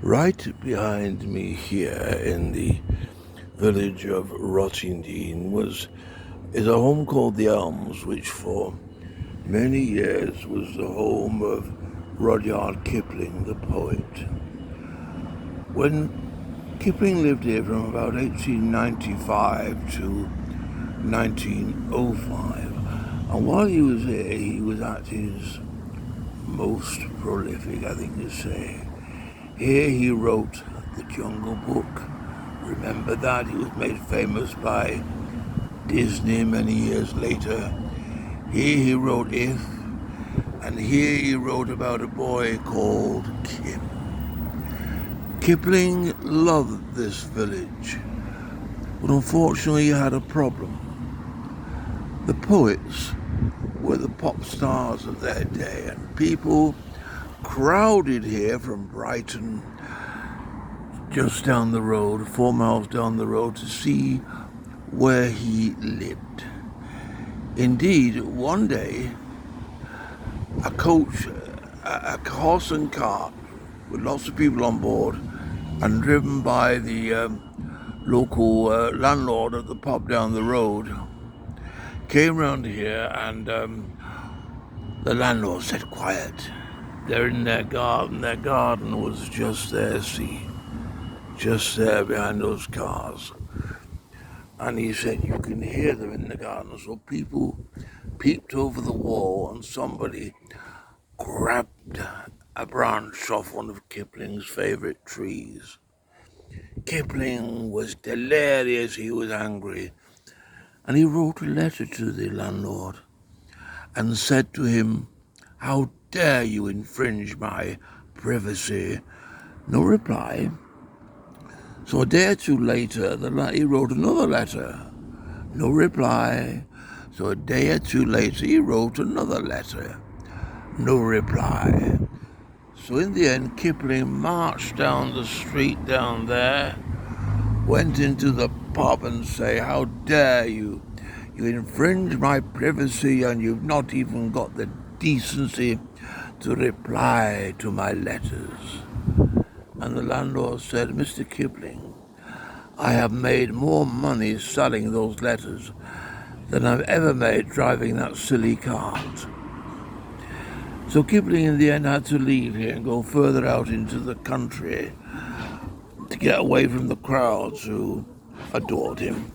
Right behind me here in the village of Rottingdean is a home called the Elms, which for many years was the home of Rudyard Kipling, the poet. When Kipling lived here from about 1895 to 1905, and while he was here, he was at his most prolific, I think you say. Here he wrote The Jungle Book. Remember that? He was made famous by Disney many years later. Here he wrote If, and here he wrote about a boy called Kim. Kipling loved this village, but unfortunately he had a problem. The poets were the pop stars of their day, and people crowded here from Brighton, just down the road, 4 miles down the road, to see where he lived. Indeed, one day, a coach, a horse and cart with lots of people on board and driven by the local landlord of the pub down the road, came round here, and the landlord said, "Quiet. They're in their garden." Their garden was just there, see, just there behind those cars. And he said, "You can hear them in the garden." So people peeped over the wall, and somebody grabbed a branch off one of Kipling's favourite trees. Kipling was delirious, he was angry, and he wrote a letter to the landlord and said to him, "How dare you infringe my privacy?" No reply. So a day or two later, he wrote another letter. No reply. So a day or two later, he wrote another letter. No reply. So in the end, Kipling marched down the street down there, went into the pub and said, "How dare you? You infringe my privacy, and you've not even got the decency to reply to my letters." And the landlord said, "Mr. Kipling, I have made more money selling those letters than I've ever made driving that silly cart." So Kipling in the end had to leave here and go further out into the country to get away from the crowds who adored him.